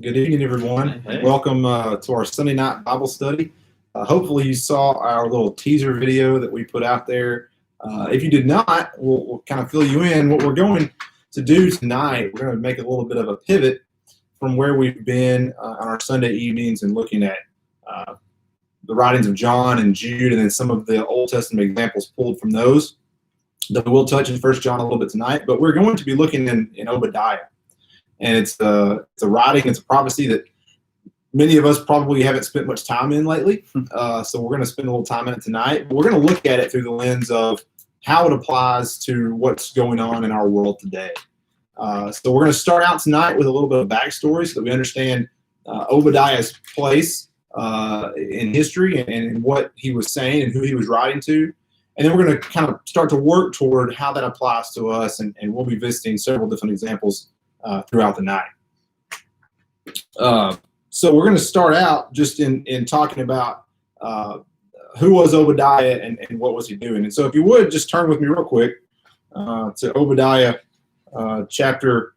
Good evening, everyone. Hey. Welcome to our Sunday night Bible study. Hopefully you saw our little teaser video that we put out there. If you did not, we'll kind of fill you in. What we're going to do tonight, we're going to make a little bit of a pivot from where we've been on our Sunday evenings and looking at the writings of John and Jude, and then some of the Old Testament examples pulled from those. That we will touch in 1 John a little bit tonight, but we're going to be looking in Obadiah. And it's a writing, it's a prophecy that many of us probably haven't spent much time in lately. So we're going to spend a little time in it tonight. But we're going to look at it through the lens of how it applies to what's going on in our world today. So we're going to start out tonight with a little bit of backstory so that we understand Obadiah's place in history and what he was saying and who he was writing to. And then we're going to kind of start to work toward how that applies to us. And we'll be visiting several different examples throughout the night. So we're going to start out just in talking about who was Obadiah and what was he doing. And so if you would, just turn with me real quick to Obadiah chapter,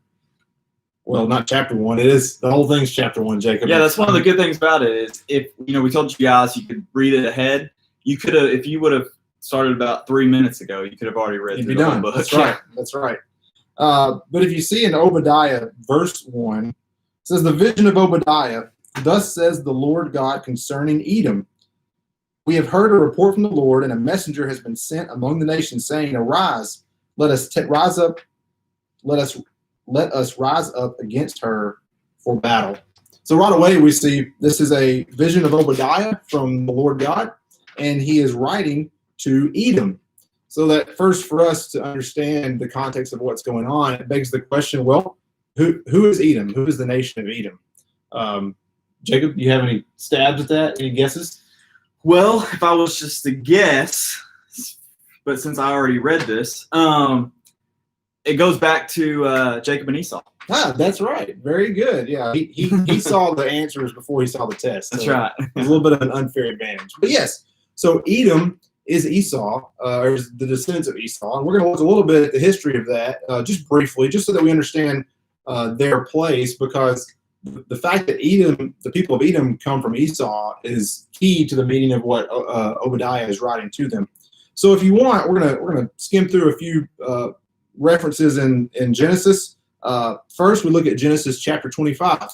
well, not chapter 1. It is, the whole thing's chapter 1, Jacob. Yeah, that's one of the good things about it is if, we told you guys you could read it ahead. You could have, if you would have started about 3 minutes ago, you could have already read through the whole book. That's right. That's right. But if you see in Obadiah, verse 1, it says, "The vision of Obadiah, thus says the Lord God concerning Edom. We have heard a report from the Lord, and a messenger has been sent among the nations, saying, Arise, let us rise up, let us rise up against her for battle." So right away we see this is a vision of Obadiah from the Lord God, and he is writing to Edom. So that first, for us to understand the context of what's going on, it begs the question, well, who is Edom? Who is the nation of Edom? Jacob, do you have any stabs at that? Any guesses? Well, if I was just to guess, but since I already read this, it goes back to Jacob and Esau. Ah, that's right. Very good. Yeah, he saw the answers before he saw the test. So That's right. It's a little bit of an unfair advantage. But yes, so Edom is Esau, or is the descendants of Esau. And we're going to look a little bit at the history of that, just briefly, just so that we understand their place, because the fact that Edom, the people of Edom come from Esau is key to the meaning of what Obadiah is writing to them. So if you want, we're gonna skim through a few references in Genesis. First, we look at Genesis chapter 25.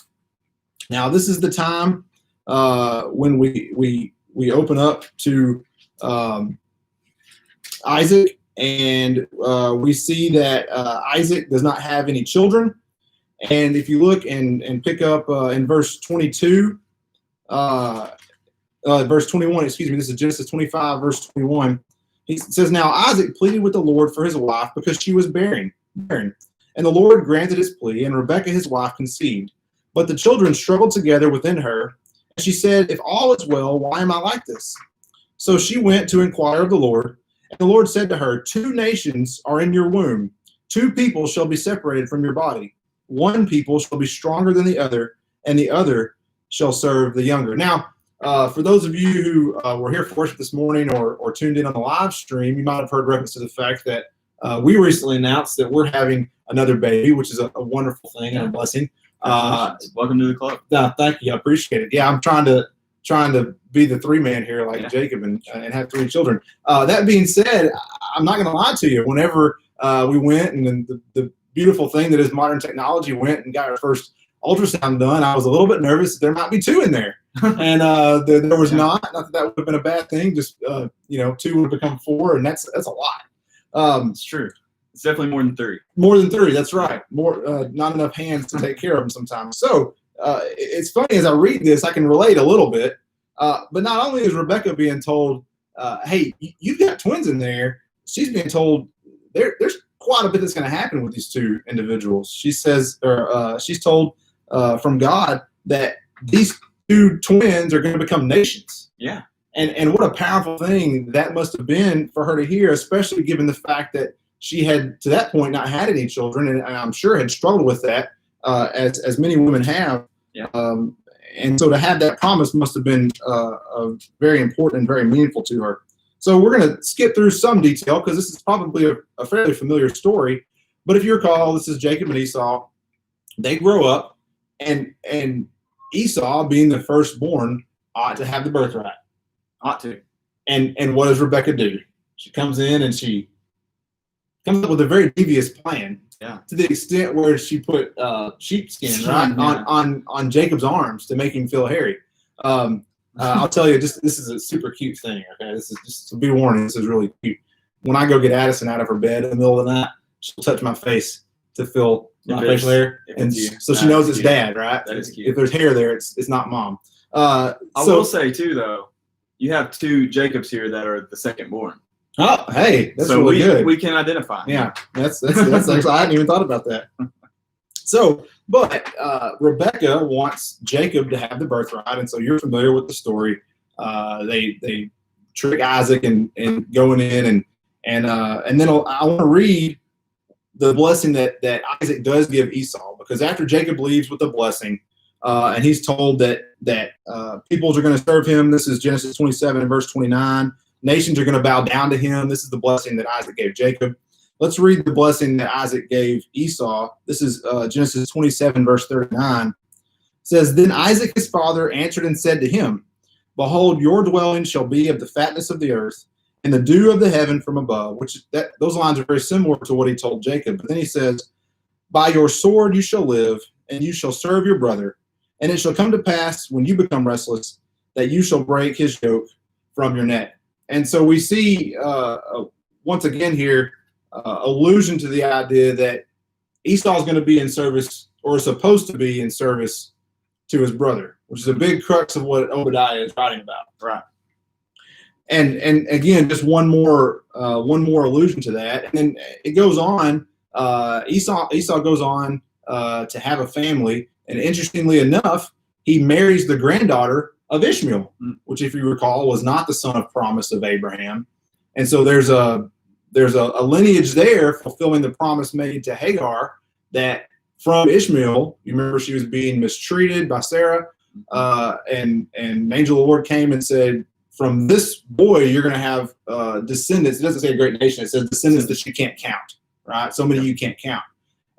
Now, this is the time when we open up to Isaac, and we see that Isaac does not have any children. And if you look and pick up in verse 22, verse 21, excuse me, this is Genesis 25, verse 21. He says, "Now Isaac pleaded with the Lord for his wife because she was barren. And the Lord granted his plea, and Rebekah his wife conceived. But the children struggled together within her. And she said, If all is well, why am I like this? So she went to inquire of the Lord. And the Lord said to her, 2 nations are in your womb. 2 people shall be separated from your body. 1 people shall be stronger than the other, and the other shall serve the younger." Now, for those of you who were here for us this morning or tuned in on the live stream, you might have heard reference to the fact that we recently announced that we're having another baby, which is a wonderful thing and a blessing. Welcome to the club. Thank you. I appreciate it. Yeah, I'm trying to be the 3-man here like Jacob and have 3 children. That being said, I'm not going to lie to you. Whenever we went and the beautiful thing that is modern technology went and got our first ultrasound done, I was a little bit nervous that there might be 2 in there. And there was not that would have been a bad thing. Just 2 would have become 4, and that's a lot. It's true. It's definitely more than 3. More than 3. That's right. More not enough hands to take care of them sometimes. So it's funny, as I read this, I can relate a little bit. But not only is Rebekah being told, "Hey, you've got twins in there," she's being told there's quite a bit that's going to happen with these 2 individuals. She says, or she's told from God that these 2 twins are going to become nations. Yeah. And what a powerful thing that must have been for her to hear, especially given the fact that she had, to that point, not had any children, and I'm sure had struggled with that, as many women have. Yeah. And so to have that promise must have been very important and very meaningful to her. So we're going to skip through some detail because this is probably a fairly familiar story. But if you recall, this is Jacob and Esau. They grow up, and Esau, being the firstborn, ought to have the birthright. Ought to. And what does Rebecca do? She comes in and she comes up with a very devious plan. Yeah. To the extent where she put sheepskin on Jacob's arms to make him feel hairy. I'll tell you, this is a super cute thing. Okay, this is just to be warned. This is really cute. When I go get Addison out of her bed in the middle of the night, she'll touch my face to feel my facial hair, and so she knows it's cute. Dad, right? That is cute. If there's hair there, it's not mom. I will say too, though, you have two Jacobs here that are the second born. Oh, hey, that's so really good. We can identify. Yeah, that's actually, I hadn't even thought about that. So, but Rebecca wants Jacob to have the birthright, and so you're familiar with the story. They trick Isaac and going in and then I want to read the blessing that Isaac does give Esau, because after Jacob leaves with the blessing, and he's told that peoples are going to serve him. This is Genesis 27 and verse 29. Nations are going to bow down to him. This is the blessing that Isaac gave Jacob. Let's read the blessing that Isaac gave Esau. This is Genesis 27, verse 39. It says, Then Isaac his father answered and said to him, Behold, your dwelling shall be of the fatness of the earth, and the dew of the heaven from above, those lines are very similar to what he told Jacob. But then he says, By your sword you shall live, and you shall serve your brother. And it shall come to pass, when you become restless, that you shall break his yoke from your neck. And so we see, once again here, allusion to the idea that Esau is going to be in service, or is supposed to be in service, to his brother, which is a big crux of what Obadiah is writing about. Right. And again, just one more allusion to that, and then it goes on. Esau goes on to have a family, and interestingly enough, he marries the granddaughter of Ishmael, which, if you recall, was not the son of promise of Abraham. And so there's a lineage there fulfilling the promise made to Hagar, that from Ishmael, you remember she was being mistreated by Sarah, and an angel of the Lord came and said, from this boy, you're going to have descendants. It doesn't say a great nation. It says descendants that you can't count, right? So many you can't count.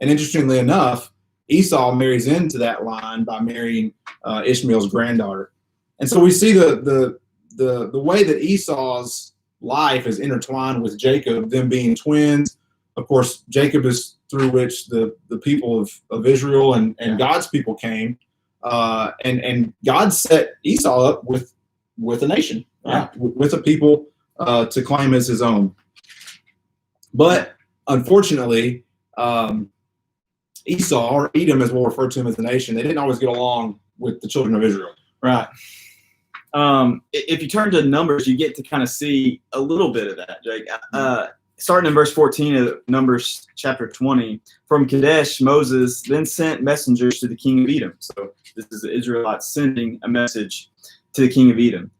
And interestingly enough, Esau marries into that line by marrying Ishmael's granddaughter. And so we see the way that Esau's life is intertwined with Jacob, them being twins. Of course, Jacob is through which the people of Israel and God's people came. And God set Esau up with a nation, right? With a people to claim as his own. But unfortunately, Esau, or Edom as we'll refer to him as a nation, they didn't always get along with the children of Israel. Right. If you turn to Numbers, you get to kind of see a little bit of that, Jake. Starting in verse 14 of Numbers chapter 20, from Kadesh, Moses then sent messengers to the king of Edom. So this is the Israelites sending a message to the king of Edom.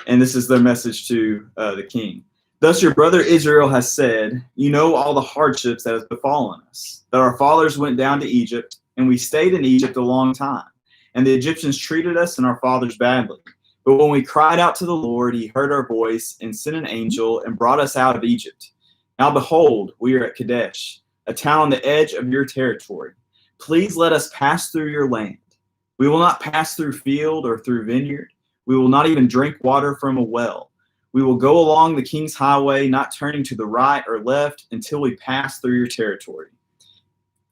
And this is their message to the king. Thus your brother Israel has said, you know all the hardships that has befallen us, that our fathers went down to Egypt, and we stayed in Egypt a long time. And the Egyptians treated us and our fathers badly. But when we cried out to the Lord, he heard our voice and sent an angel and brought us out of Egypt. Now behold, we are at Kadesh, a town on the edge of your territory. Please let us pass through your land. We will not pass through field or through vineyard. We will not even drink water from a well. We will go along the king's highway, not turning to the right or left until we pass through your territory.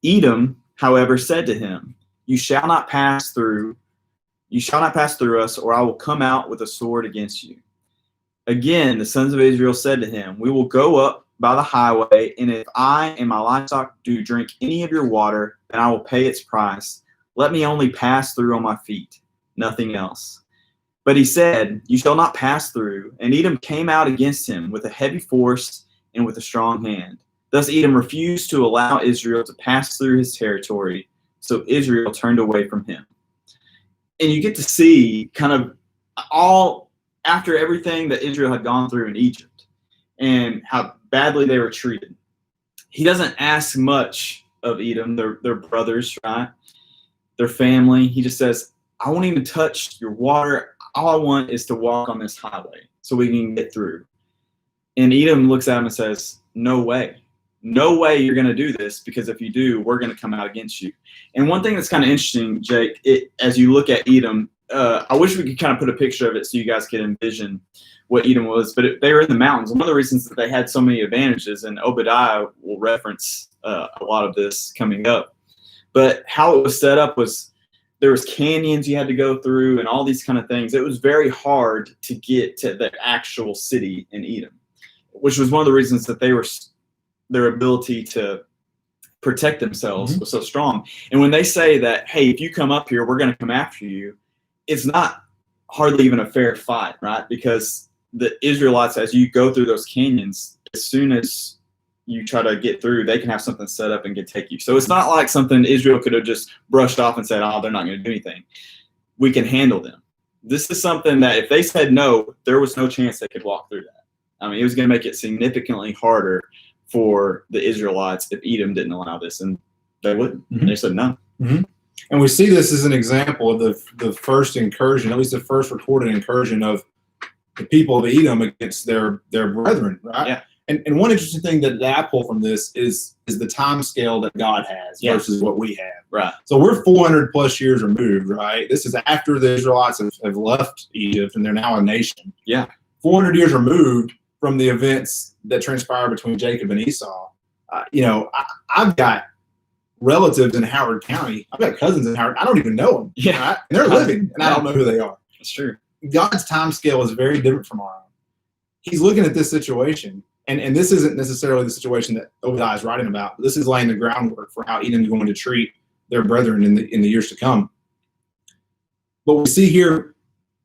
Edom, however, said to him, You shall not pass through us, or I will come out with a sword against you. Again, the sons of Israel said to him, We will go up by the highway, and if I and my livestock do drink any of your water, then I will pay its price. Let me only pass through on my feet, nothing else. But he said, You shall not pass through. And Edom came out against him with a heavy force and with a strong hand. Thus Edom refused to allow Israel to pass through his territory, so Israel turned away from him. And you get to see kind of all after everything that Israel had gone through in Egypt and how badly they were treated. He doesn't ask much of Edom, their brothers, right? Their family. He just says, I won't even touch your water. All I want is to walk on this highway so we can get through. And Edom looks at him and says, No way. no way you're going to do this, because if you do, we're going to come out against you. And one thing that's kind of interesting, Jake, as you look at Edom, I wish we could kind of put a picture of it so you guys could envision what Edom was, but they were in the mountains. One of the reasons that they had so many advantages, and Obadiah will reference a lot of this coming up, but how it was set up was there was canyons you had to go through and all these kind of things. It was very hard to get to the actual city in Edom, which was one of the reasons that their ability to protect themselves was so strong. And when they say that, hey, if you come up here, we're going to come after you, it's not hardly even a fair fight, right? Because the Israelites, as you go through those canyons, as soon as you try to get through, they can have something set up and can take you. So it's not like something Israel could have just brushed off and said, oh, they're not going to do anything. We can handle them. This is something that if they said no, there was no chance they could walk through that. I mean, it was going to make it significantly harder for the Israelites if Edom didn't allow this, and they wouldn't. Mm-hmm. They said no. Mm-hmm. And we see this as an example of the first incursion, at least the first recorded incursion of the people of Edom against their brethren, right? Yeah. And one interesting thing that I pull from this is the time scale that God has versus what we have. Right. So we're 400 plus years removed, right? This is after the Israelites have left Egypt and they're now a nation. Yeah. 400 years removed from the events that transpired between Jacob and Esau. I've got relatives in Howard County. I've got cousins in Howard. I don't even know them. Yeah. Right? And they're living, and I don't know who they are. That's true. God's time scale is very different from our own. He's looking at this situation, and this isn't necessarily the situation that Obadiah is writing about. This is laying the groundwork for how Edom is going to treat their brethren in the years to come. But we see here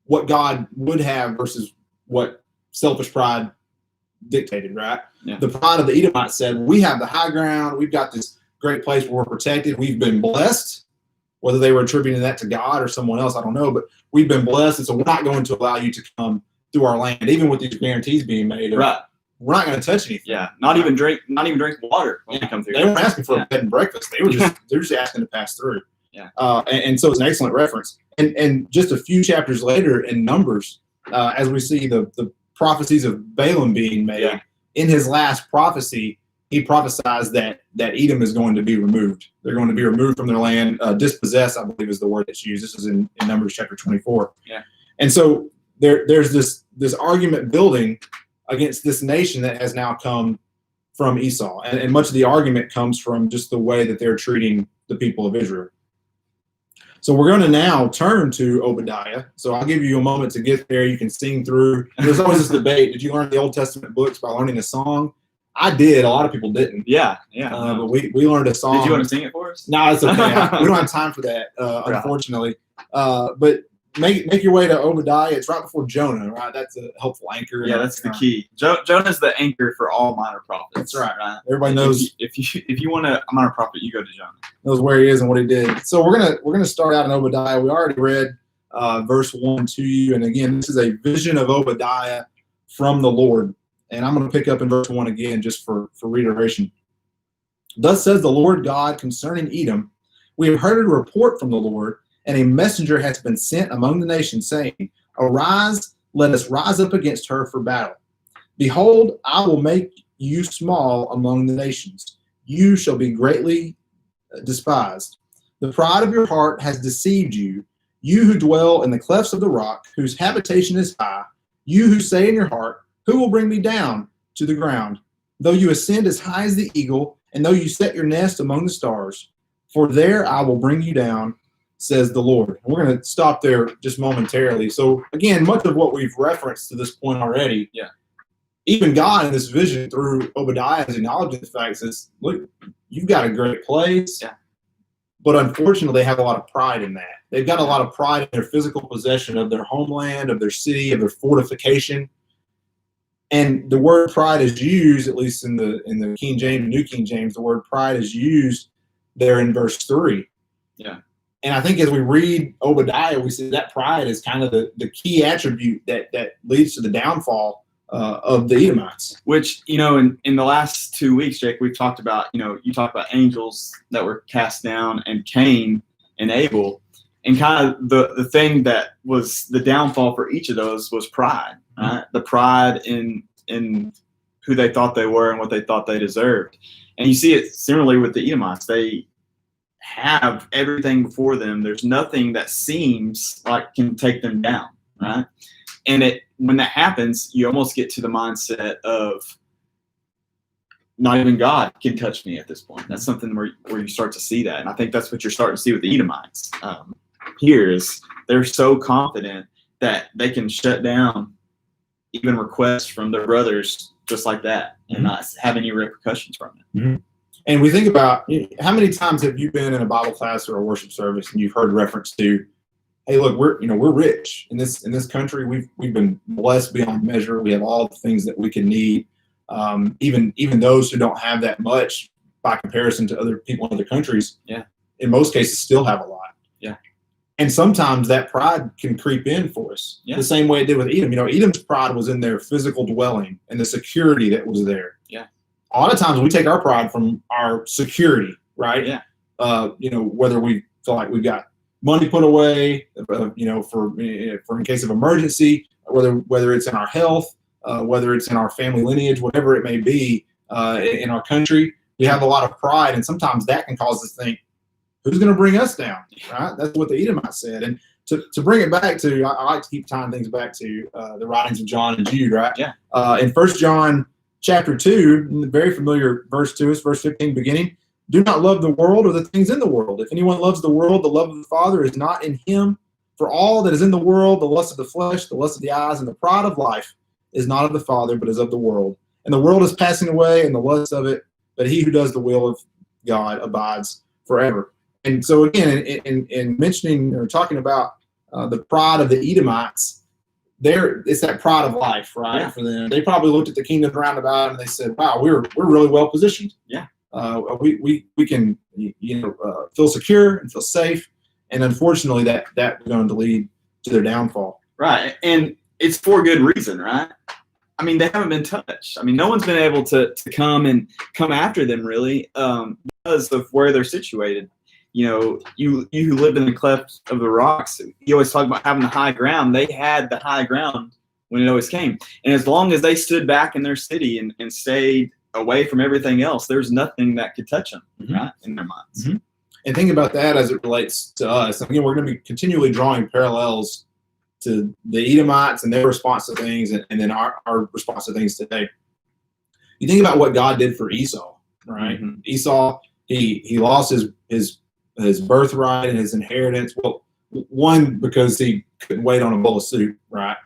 what God would have versus what selfish pride dictated, right? Yeah. The pride of the Edomites said, we have the high ground, we've got this great place where we're protected, we've been blessed. Whether they were attributing that to God or someone else, I don't know, but we've been blessed, and so we're not going to allow you to come through our land, even with these guarantees being made. Right. We're not going to touch anything. Yeah. Not even drink water when we come through. They weren't asking for a bed and breakfast. They're just asking to pass through. Yeah. And so it's an excellent reference. And just a few chapters later in Numbers, as we see the prophecies of Balaam being made, in his last prophecy, he prophesies that Edom is going to be removed. They're going to be removed from their land. Dispossessed, I believe, is the word that's used. This is in Numbers chapter 24. Yeah. And so there's this argument building against this nation that has now come from Esau. And much of the argument comes from just the way that they're treating the people of Israel. So we're going to now turn to Obadiah. So I'll give you a moment to get there. You can sing through. There's always this debate. Did you learn the Old Testament books by learning a song? I did. A lot of people didn't. Yeah. But we learned a song. Did you want to sing it for us? No, it's okay. We don't have time for that, unfortunately. But make your way to Obadiah. It's right before Jonah, right? That's a helpful anchor. Yeah, that's the key. Jonah's the anchor for all minor prophets. That's right. Everybody knows. If you want a minor prophet, you go to Jonah. Knows where he is and what he did. So we're gonna start out in Obadiah. We already read verse 1 to you, and again, this is a vision of Obadiah from the Lord. And I'm going to pick up in verse 1 again just for reiteration. Thus says the Lord God concerning Edom, we have heard a report from the Lord, and a messenger has been sent among the nations, saying, Arise, let us rise up against her for battle. Behold, I will make you small among the nations. You shall be greatly despised. The pride of your heart has deceived you, you who dwell in the clefts of the rock, whose habitation is high, you who say in your heart, who will bring me down to the ground? Though you ascend as high as the eagle, and though you set your nest among the stars, for there I will bring you down, says the Lord. And we're going to stop there just momentarily. So again, much of what we've referenced to this point already, even God in this vision through Obadiah is acknowledging the fact says, look, you've got a great place, but unfortunately they have a lot of pride in that. They've got a lot of pride in their physical possession of their homeland, of their city, of their fortification. And the word pride is used, at least in the King James and New King James, the word pride is used there in verse 3. Yeah. And I think as we read Obadiah, we see that pride is kind of the key attribute that leads to the downfall of the Edomites. Which, in the last 2 weeks, Jake, we've talked about, you talked about angels that were cast down and Cain and Abel. And kind of the thing that was the downfall for each of those was pride. Right? The pride in who they thought they were and what they thought they deserved. And you see it similarly with the Edomites. They have everything before them. There's nothing that seems like can take them down, right? And when that happens, you almost get to the mindset of not even God can touch me at this point. That's something where you start to see that. And I think that's what you're starting to see with the Edomites. Here is they're so confident that they can shut down even requests from their brothers just like that and not have any repercussions from it. Mm-hmm. And we think about, how many times have you been in a Bible class or a worship service and you've heard reference to, hey, look, we're rich in this country. We've been blessed beyond measure. We have all the things that we can need. Even those who don't have that much by comparison to other people in other countries, in most cases still have a lot. And sometimes that pride can creep in for us, the same way it did with Edom. Edom's pride was in their physical dwelling and the security that was there. A lot of times we take our pride from our security, right? Whether we feel like we've got money put away, for in case of emergency, whether it's in our health, whether it's in our family lineage, whatever it may be, in our country, we have a lot of pride, and sometimes that can cause us to think, who's going to bring us down, right? That's what the Edomites said. And to bring it back to, I like to keep tying things back to the writings of John and Jude, right? In 1 John chapter 2, the very familiar verse to us, verse 15 beginning, do not love the world or the things in the world. If anyone loves the world, the love of the Father is not in him. For all that is in the world, the lust of the flesh, the lust of the eyes, and the pride of life is not of the Father, but is of the world. And the world is passing away, and the lust of it, but he who does the will of God abides forever. And so again, in mentioning or talking about the pride of the Edomites, it's that pride of life, right? For them, they probably looked at the kingdom around about and they said, "Wow, we're really well positioned. We can feel secure and feel safe." And unfortunately, that was going to lead to their downfall. Right, and it's for good reason, right? I mean, they haven't been touched. I mean, no one's been able to come after them really because of where they're situated. You who lived in the cleft of the rocks, you always talk about having the high ground. They had the high ground when it always came. And as long as they stood back in their city and stayed away from everything else, there's nothing that could touch them, right, in their minds. And think about that as it relates to us. Again, we're going to be continually drawing parallels to the Edomites and their response to things and then our response to things today. You think about what God did for Esau, right? Esau, he lost his birthright and his inheritance. Well, one, because he couldn't wait on a bowl of soup, right?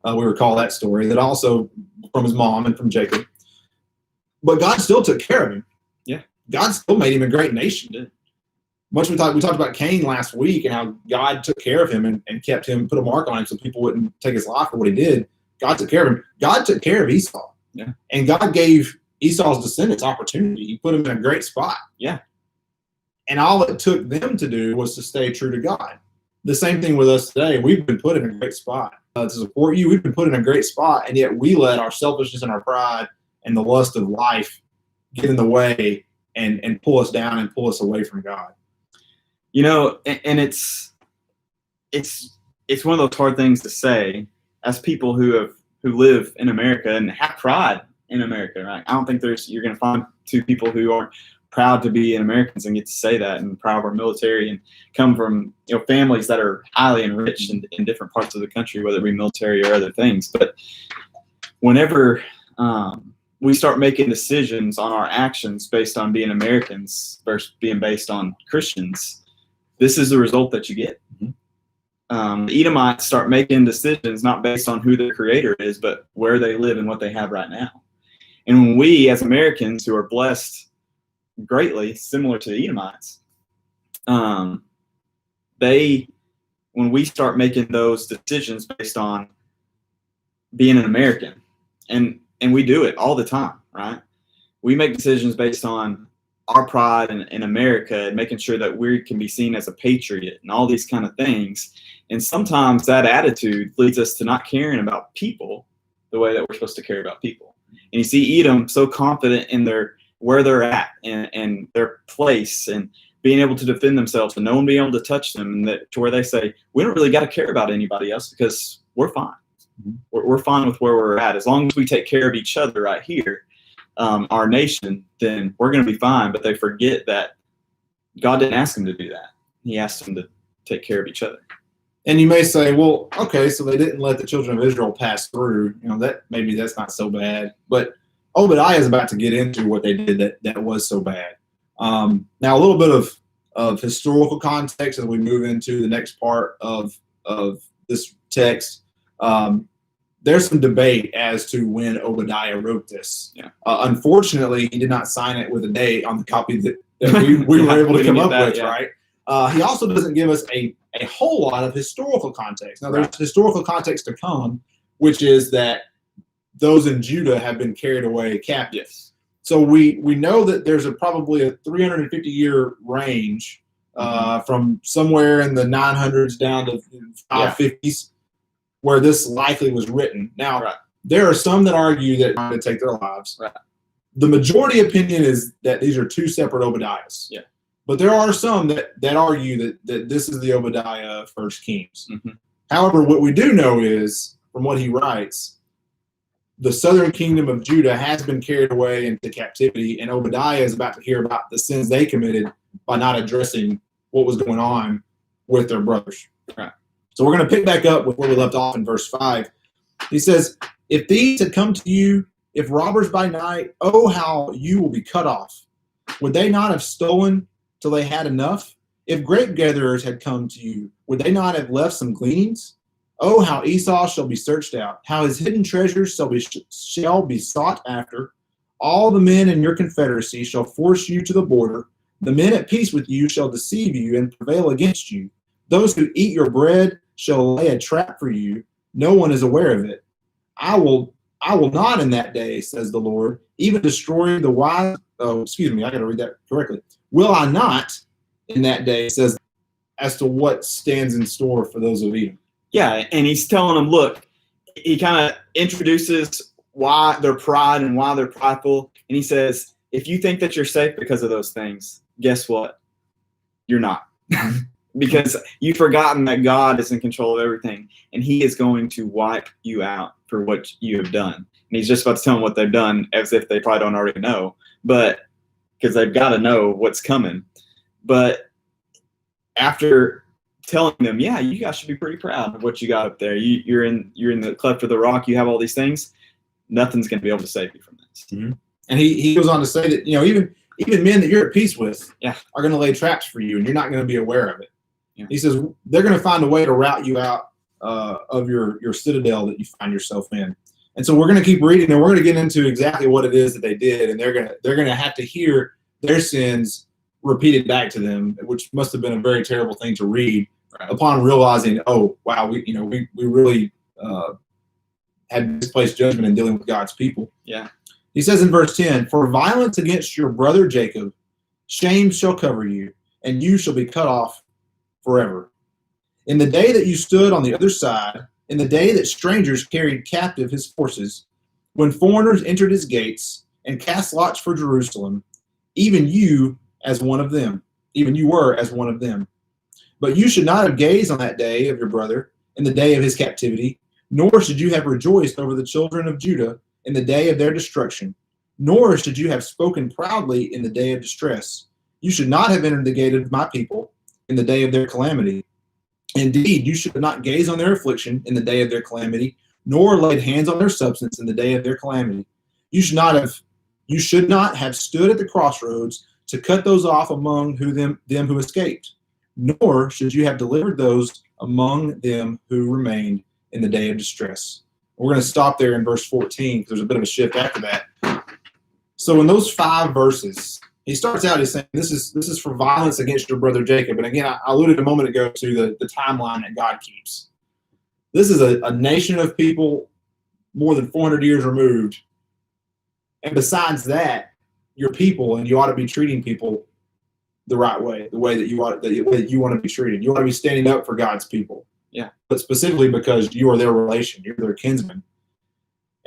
We recall that story. That also from his mom and from Jacob. But God still took care of him. God still made him a great nation. We talked about Cain last week and how God took care of him and kept him, put a mark on him so people wouldn't take his life for what he did. God took care of him. God took care of Esau. And God gave Esau's descendants opportunity. He put them in a great spot. And all it took them to do was to stay true to God. The same thing with us today. We've been put in a great spot to support you. We've been put in a great spot, and yet we let our selfishness and our pride and the lust of life get in the way and pull us down and pull us away from God. And it's one of those hard things to say as people who live in America and have pride in America, right? I don't think you're going to find two people who aren't proud to be Americans and get to say that and proud of our military and come from families that are highly enriched in different parts of the country, whether it be military or other things. But whenever we start making decisions on our actions based on being Americans versus being based on Christians, this is the result that you get. The Edomites start making decisions not based on who their creator is, but where they live and what they have right now. And when we, as Americans who are blessed greatly, similar to the Edomites, when we start making those decisions based on being an American, and we do it all the time, right? We make decisions based on our pride in America and making sure that we can be seen as a patriot and all these kind of things. And sometimes that attitude leads us to not caring about people the way that we're supposed to care about people. And you see Edom so confident in where they're at and their place and being able to defend themselves and no one being able to touch them, and to where they say, we don't really got to care about anybody else because we're fine. We're fine with where we're at. As long as we take care of each other right here, our nation, then we're going to be fine. But they forget that God didn't ask them to do that. He asked them to take care of each other. And you may say, well, okay, so they didn't let the children of Israel pass through. That maybe that's not so bad. But Obadiah is about to get into what they did that was so bad. Now, a little bit of historical context as we move into the next part of this text. There's some debate as to when Obadiah wrote this. Yeah. Unfortunately, he did not sign it with a date on the copy that we were able to come up with, yeah. right? He also doesn't give us a whole lot of historical context. Now, there's historical context to come, which is that those in Judah have been carried away captive. Yes. So we know that there's probably a 350-year range from somewhere in the 900s down to 550s where this likely was written. Now, there are some that argue that they're going to take their lives. Right. The majority opinion is that these are two separate Obadiahs. Yeah. But there are some that argue that this is the Obadiah of 1 Kings. Mm-hmm. However, what we do know is, from what he writes, the southern kingdom of Judah has been carried away into captivity, and Obadiah is about to hear about the sins they committed by not addressing what was going on with their brothers. Right. So we're going to pick back up with where we left off in verse 5. He says, if thieves had come to you, if robbers by night, oh, how you will be cut off. Would they not have stolen till they had enough? If grape gatherers had come to you, would they not have left some gleanings? Oh, how Esau shall be searched out, how his hidden treasures shall be sought after. All the men in your confederacy shall force you to the border. The men at peace with you shall deceive you and prevail against you. Those who eat your bread shall lay a trap for you. No one is aware of it. I will not in that day, says the Lord, even destroy the wise. Oh, excuse me, I got to read that correctly. Will I not in that day, says, as to what stands in store for those of Edom. Yeah, and he's telling them, look, he kind of introduces why their pride and why they're prideful. And he says, if you think that you're safe because of those things, guess what? You're not. Because you've forgotten that God is in control of everything, and he is going to wipe you out for what you have done. And he's just about to tell them what they've done, as if they probably don't already know, but because they've got to know what's coming. But after telling them, yeah, you guys should be pretty proud of what you got up there. You're in the cleft of the rock. You have all these things. Nothing's going to be able to save you from this. Mm-hmm. And he goes on to say that, even men that you're at peace with are going to lay traps for you, and you're not going to be aware of it. Yeah. He says they're going to find a way to rout you out of your citadel that you find yourself in. And so we're going to keep reading, and we're going to get into exactly what it is that they did, and they're going to have to hear their sins repeated back to them, which must have been a very terrible thing to read. Right. Upon realizing, oh wow, we really had misplaced judgment in dealing with God's people. Yeah. He says in verse 10, for violence against your brother Jacob, shame shall cover you, and you shall be cut off forever. In the day that you stood on the other side, in the day that strangers carried captive his forces, when foreigners entered his gates and cast lots for Jerusalem, even you as one of them, even you were as one of them. But you should not have gazed on that day of your brother in the day of his captivity, nor should you have rejoiced over the children of Judah in the day of their destruction, nor should you have spoken proudly in the day of distress. You should not have entered the gate of my people in the day of their calamity. Indeed, you should not gaze on their affliction in the day of their calamity, nor laid hands on their substance in the day of their calamity. You should not have stood at the crossroads to cut those off among them who escaped, nor should you have delivered those among them who remained in the day of distress. We're going to stop there in verse 14 because there's a bit of a shift after that. So in those 5 verses, he starts out, he's saying, this is for violence against your brother Jacob. And again, I alluded a moment ago to the timeline that God keeps. This is a nation of people more than 400 years removed. And besides that, you're people, and you ought to be treating people the right way, the way that you want to be treated. You ought to be standing up for God's people. Yeah. But specifically because you are their relation, you're their kinsman.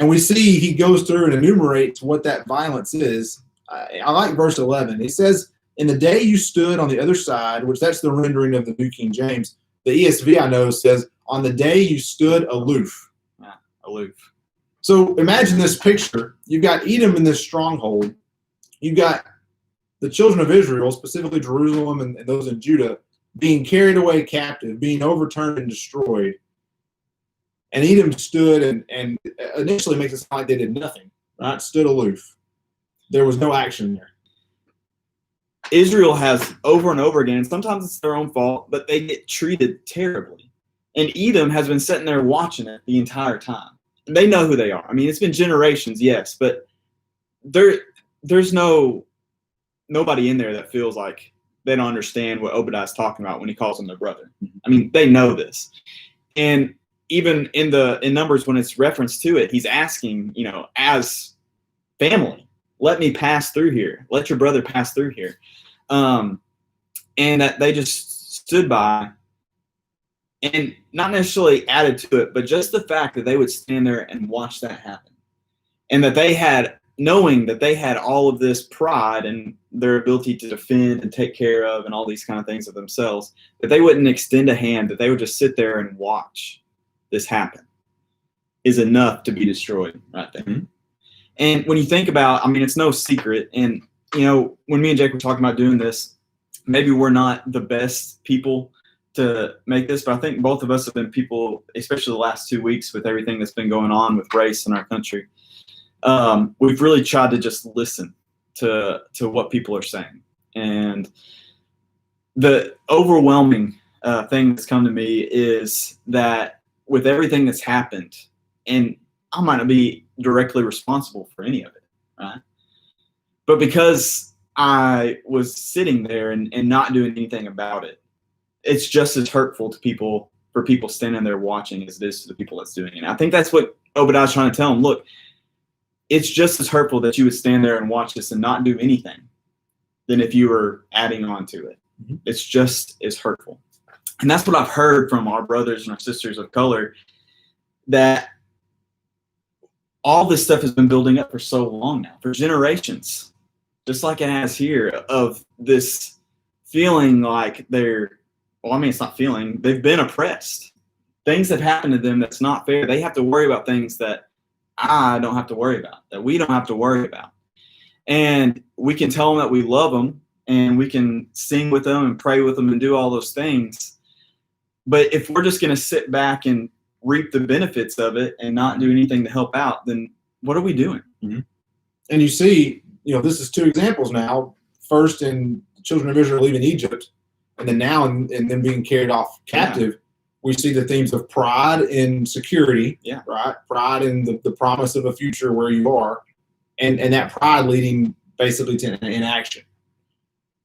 And we see he goes through and enumerates what that violence is. I like verse 11. He says, in the day you stood on the other side, which that's the rendering of the New King James. The ESV I know says, on the day you stood aloof. Yeah, aloof. So imagine this picture. You've got Edom in this stronghold. You've got the children of Israel, specifically Jerusalem and those in Judah, being carried away captive, being overturned and destroyed. And Edom stood and initially makes it sound like they did nothing, right? Stood aloof. There was no action there. Israel has over and over again, sometimes it's their own fault, but they get treated terribly. And Edom has been sitting there watching it the entire time. And they know who they are. I mean, it's been generations, yes, but there's nobody in there that feels like they don't understand what Obadiah's talking about when he calls them their brother. I mean, they know this. And even in Numbers, when it's referenced to it, he's asking, as family, let me pass through here. Let your brother pass through here. And that they just stood by and not necessarily added to it, but just the fact that they would stand there and watch that happen. And that they had, knowing that they had all of this pride and their ability to defend and take care of and all these kind of things of themselves, that they wouldn't extend a hand, that they would just sit there and watch this happen, is enough to be destroyed right there. Mm-hmm. And when you think about, I mean, it's no secret. And, when me and Jake were talking about doing this, maybe we're not the best people to make this, but I think both of us have been people, especially the last 2 weeks with everything that's been going on with race in our country. We've really tried to just listen to what people are saying. And the overwhelming thing that's come to me is that with everything that's happened, and I might not be directly responsible for any of it, right? But because I was sitting there and not doing anything about it, it's just as hurtful to people, for people standing there watching, as it is to the people that's doing it. And I think that's what Obadiah's trying to tell them. Look, it's just as hurtful that you would stand there and watch this and not do anything than if you were adding on to it. Mm-hmm. It's just as hurtful. And that's what I've heard from our brothers and our sisters of color, that all this stuff has been building up for so long now, for generations, just like it has here, of this feeling like it's not feeling, they've been oppressed. Things have happened to them that's not fair. They have to worry about things that I don't have to worry about, that we don't have to worry about. And we can tell them that we love them, and we can sing with them and pray with them and do all those things. But if we're just going to sit back and reap the benefits of it and not do anything to help out, then what are we doing? Mm-hmm. And you see, this is 2 examples now. First, in the children of Israel leaving Egypt, and then now in them being carried off captive. Yeah. We see the themes of pride in security, right? Pride in the promise of a future where you are, and that pride leading basically to inaction.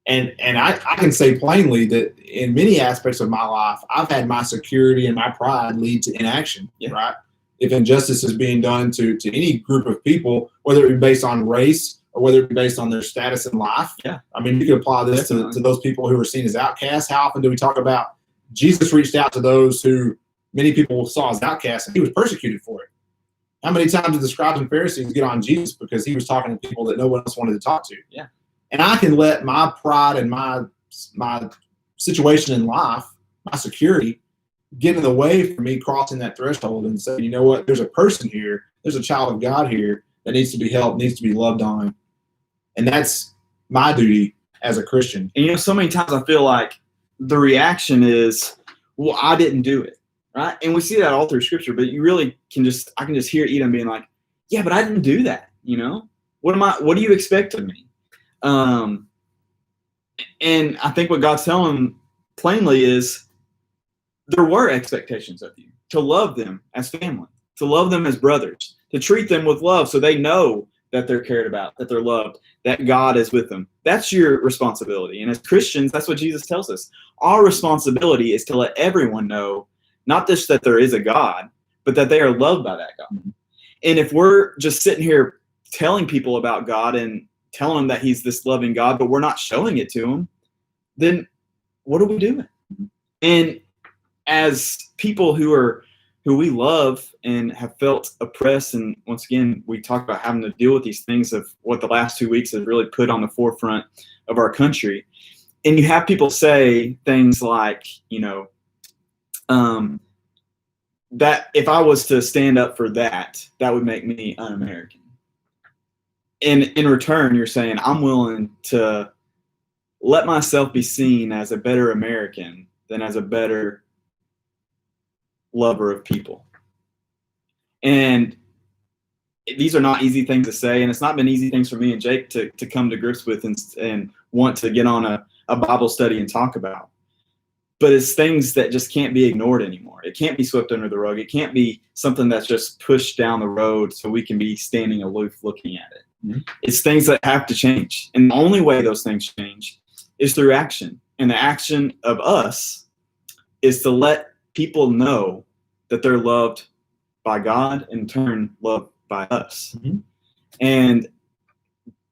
And I can say plainly that in many aspects of my life, I've had my security and my pride lead to inaction, right? If injustice is being done to any group of people, whether it be based on race or whether it be based on their status in life. Yeah. I mean, you could apply this to those people who are seen as outcasts. How often do we talk about Jesus reached out to those who many people saw as outcasts, and he was persecuted for it? How many times did the scribes and Pharisees get on Jesus because he was talking to people that no one else wanted to talk to? Yeah. And I can let my pride and my situation in life, my security, get in the way for me crossing that threshold and say, you know what, there's a person here, there's a child of God here that needs to be helped, needs to be loved on. And that's my duty as a Christian. And so many times I feel like the reaction is, well, I didn't do it, right? And we see that all through Scripture, but you really I can just hear Edom being like, yeah, but I didn't do that, What do you expect of me? And I think what God's telling them plainly is there were expectations of you to love them as family, to love them as brothers, to treat them with love so they know that they're cared about, that they're loved, that God is with them. That's your responsibility. And as Christians, that's what Jesus tells us. Our responsibility is to let everyone know, not just that there is a God, but that they are loved by that God. Mm-hmm. And if we're just sitting here telling people about God and telling them that he's this loving God, but we're not showing it to them, then what are we doing? Mm-hmm. And as people who we love and have felt oppressed, and once again, we talk about having to deal with these things of what the last 2 weeks have really put on the forefront of our country. And you have people say things like, that if I was to stand up for that, that would make me un-American. And in return, you're saying I'm willing to let myself be seen as a better American than as a better lover of people. And these are not easy things to say, and it's not been easy things for me and Jake to come to grips with and want to get on a Bible study and talk about. But it's things that just can't be ignored anymore. It can't be swept under the rug. It can't be something that's just pushed down the road so we can be standing aloof looking at it. Mm-hmm. It's things that have to change. And the only way those things change is through action. And the action of us is to let people know that they're loved by God and in turn loved by us. Mm-hmm. And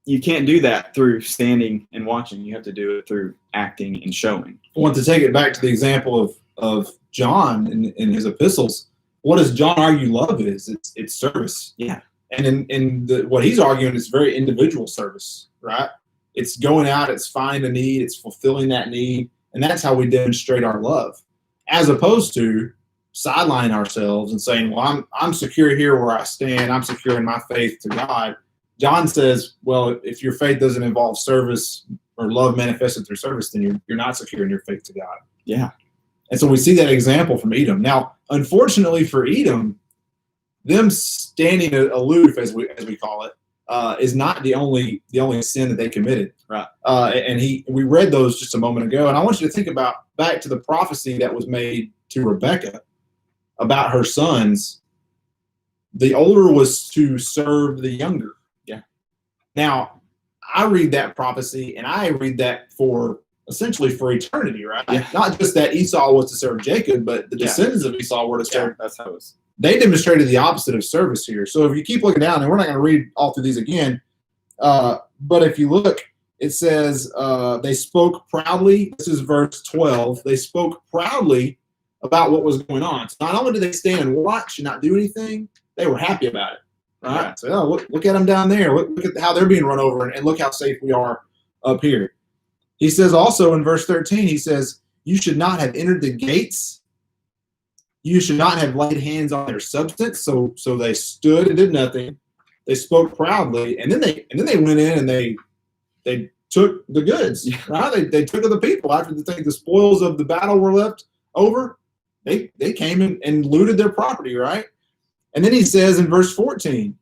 you can't do that through standing and watching. You have to do it through acting and showing. I want to take it back to the example of John in his epistles. What does John argue love is? It's service. Yeah. And what he's arguing is very individual service, right? It's going out, it's finding a need, it's fulfilling that need, and that's how we demonstrate our love, as opposed to sidelining ourselves and saying, well, I'm secure here where I stand, I'm secure in my faith to God. John says, well, if your faith doesn't involve service or love manifested through service, then you're not secure in your faith to God. Yeah. And so we see that example from Edom. Now, unfortunately for Edom, them standing aloof, as we call it, is not the only sin that they committed. Right. And we read those just a moment ago, and I want you to think back to the prophecy that was made to Rebekah about her sons. The older was to serve the younger. Yeah. Now, I read that prophecy, and I read that essentially for eternity, right? Yeah. Not just that Esau was to serve Jacob, but the descendants of Esau were to serve. That's how it was. They demonstrated the opposite of service here. So if you keep looking down, and we're not going to read all through these again, but if you look, it says they spoke proudly. This is verse 12. They spoke proudly about what was going on. So not only did they stand and watch and not do anything, they were happy about it. Right? Yeah. So look at them down there. Look at how they're being run over, and look how safe we are up here. He says also in verse 13, he says, you should not have entered the gates. You should not have laid hands on their substance. So they stood and did nothing. They spoke proudly, and then they went in and they took the goods. Right? They took of the people after the spoils of the battle were left over. They came and looted their property, right? And then he says in verse 14,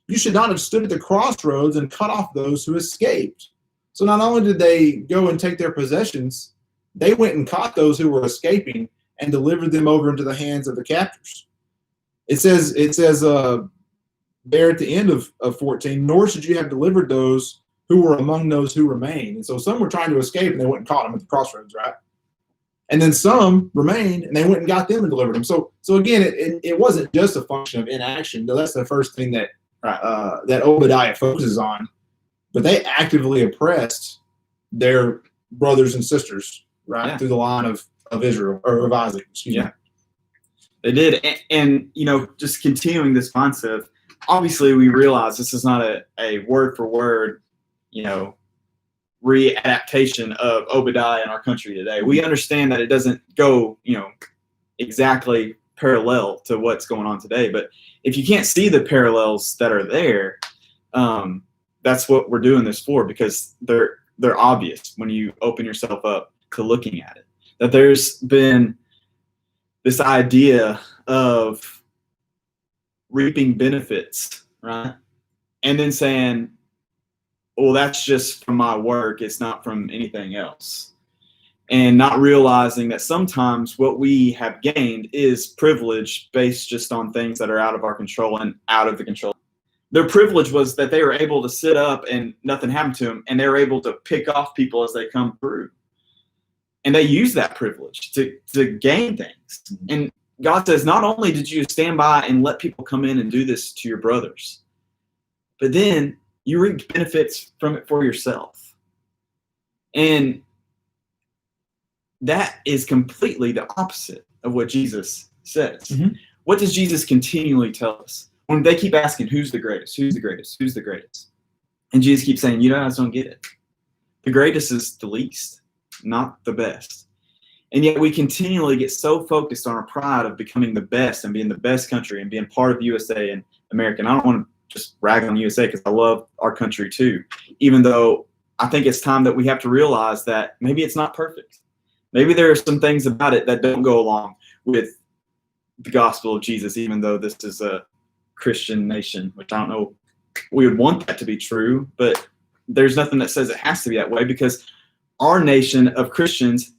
you should not have stood at the crossroads and cut off those who escaped. So not only did they go and take their possessions, they went and caught those who were escaping and delivered them over into the hands of the captors. It says there at the end of 14, nor should you have delivered those who were among those who remained. And so some were trying to escape, and they went and caught them at the crossroads, right? And then some remained, and they went and got them and delivered them. So again, it wasn't just a function of inaction. Though that's the first thing that Obadiah focuses on. But they actively oppressed their brothers and sisters, right, through the line of Israel, or of Isaac, excuse me. They did. And just continuing this concept, obviously we realize this is not a word for word, readaptation of Obadiah in our country today. We understand that it doesn't go, exactly parallel to what's going on today. But if you can't see the parallels that are there, that's what we're doing this for, because they're obvious when you open yourself up to looking at it. That there's been this idea of reaping benefits, right? And then saying, well, that's just from my work, it's not from anything else. And not realizing that sometimes what we have gained is privilege based just on things that are out of our control and out of the control. Their privilege was that they were able to sit up and nothing happened to them, and they were able to pick off people as they come through. And they use that privilege to gain things. And God says, not only did you stand by and let people come in and do this to your brothers, but then you reap benefits from it for yourself. And that is completely the opposite of what Jesus says. Mm-hmm. What does Jesus continually tell us? When they keep asking, who's the greatest? Who's the greatest? Who's the greatest? And Jesus keeps saying, you guys don't get it. The greatest is the least, not the best. And yet we continually get so focused on our pride of becoming the best and being the best country and being part of USA and America. And I don't want to just rag on USA because I love our country too, even though I think it's time that we have to realize that maybe it's not perfect. Maybe there are some things about it that don't go along with the gospel of Jesus, even though this is a Christian nation, which I don't know, we would want that to be true, but there's nothing that says it has to be that way, because our nation of Christians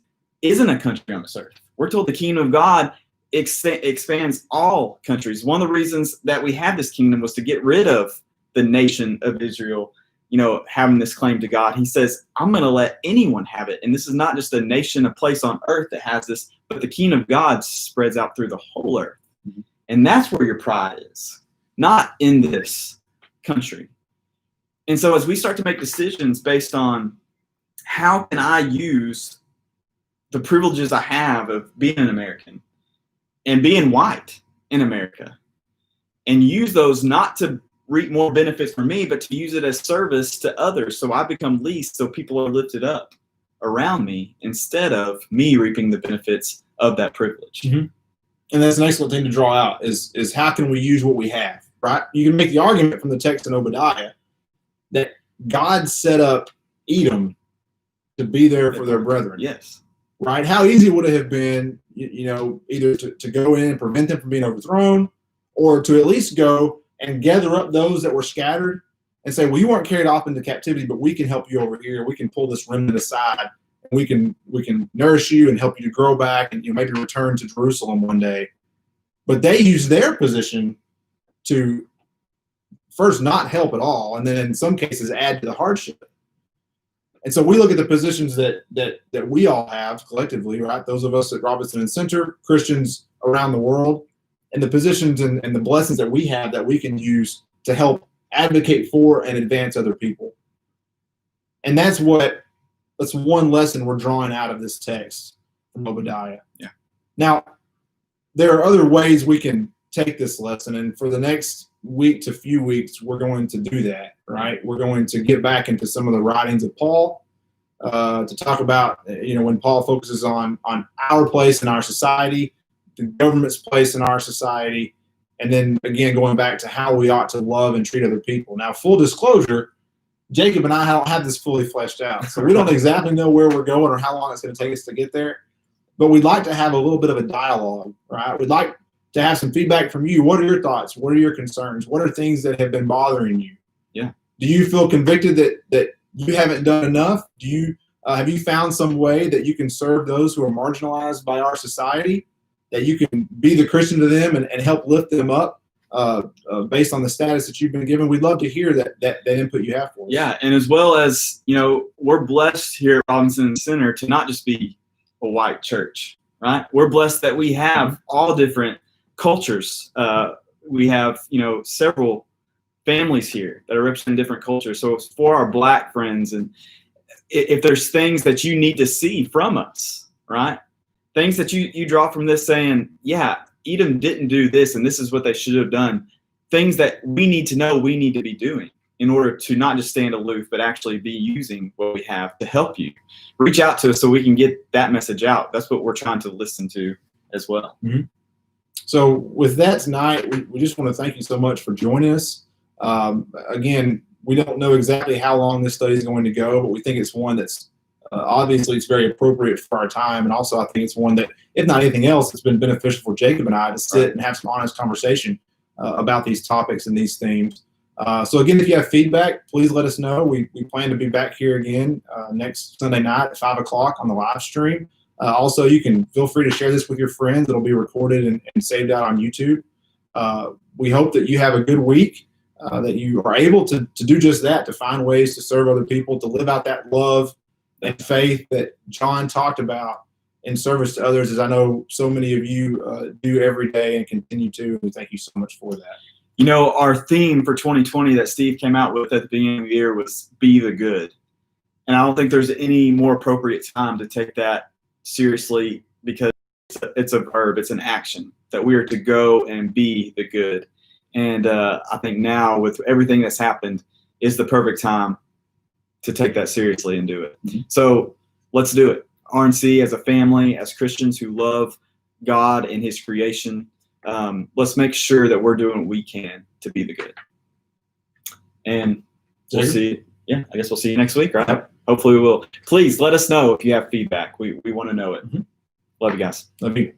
isn't a country on this earth. We're told the kingdom of God expands all countries. One of the reasons that we have this kingdom was to get rid of the nation of Israel, having this claim to God. He says, I'm going to let anyone have it. And this is not just a nation, a place on earth that has this, but the kingdom of God spreads out through the whole earth. Mm-hmm. And that's where your pride is, not in this country. And so as we start to make decisions based on how can I use the privileges I have of being an American and being white in America, and use those not to reap more benefits for me, but to use it as service to others, so I become least, so people are lifted up around me instead of me reaping the benefits of that privilege. Mm-hmm. And that's an excellent thing to draw out is how can we use what we have, right? You can make the argument from the text in Obadiah that God set up Edom to be there for their brethren. Yes. Right? How easy would it have been, either to go in and prevent them from being overthrown, or to at least go and gather up those that were scattered and say, well, you weren't carried off into captivity, but we can help you over here. We can pull this remnant aside, and we can nourish you and help you to grow back and maybe return to Jerusalem one day. But they use their position to first not help at all, and then in some cases add to the hardship. And so we look at the positions that we all have collectively, right? Those of us at Robinson and Center, Christians around the world, and the positions and the blessings that we have that we can use to help advocate for and advance other people. And that's one lesson we're drawing out of this text from Obadiah. Yeah. Now, there are other ways we can take this lesson, and for the next week to few weeks, we're going to do that, right? We're going to get back into some of the writings of Paul to talk about, when Paul focuses on our place in our society, the government's place in our society, and then again going back to how we ought to love and treat other people. Now, full disclosure, Jacob and I don't have this fully fleshed out, so we don't exactly know where we're going or how long it's going to take us to get there, but we'd like to have a little bit of a dialogue, right? We'd like to have some feedback from you. What are your thoughts? What are your concerns? What are things that have been bothering you? Yeah. Do you feel convicted that you haven't done enough? Do you have you found some way that you can serve those who are marginalized by our society, that you can be the Christian to them and help lift them up based on the status that you've been given? We'd love to hear that input you have for us. Yeah, and as well as, we're blessed here at Robinson Center to not just be a white church, right? We're blessed that we have all different cultures. We have, several families here that are representing different cultures. So it's for our Black friends, and if there's things that you need to see from us, right? Things that you draw from this saying, yeah, Edom didn't do this, and this is what they should have done. Things that we need to know we need to be doing in order to not just stand aloof, but actually be using what we have to help you. Reach out to us so we can get that message out. That's what we're trying to listen to as well. Mm-hmm. So with that tonight, we just want to thank you so much for joining us. Again, we don't know exactly how long this study is going to go, but we think it's one that's obviously it's very appropriate for our time. And also I think it's one that, if not anything else, it's been beneficial for Jacob and I to sit and have some honest conversation about these topics and these themes. So again, if you have feedback, please let us know. We plan to be back here again next Sunday night at 5 o'clock on the live stream. Also, you can feel free to share this with your friends. It'll be recorded and saved out on YouTube. We hope that you have a good week, that you are able to do just that, to find ways to serve other people, to live out that love and faith that John talked about in service to others, as I know so many of you do every day and continue to. And thank you so much for that. Our theme for 2020 that Steve came out with at the beginning of the year was be the good. And I don't think there's any more appropriate time to take that seriously, because it's a verb, it's an action, that we are to go and be the good. And I think now, with everything that's happened, is the perfect time to take that seriously and do it. Mm-hmm. So let's do it. RNC, as a family, as Christians who love God and His creation, let's make sure that we're doing what we can to be the good. And we'll see. Yeah, I guess we'll see you next week, right? Yep. Hopefully we will. Please let us know if you have feedback. We want to know it. Love you guys. Love you.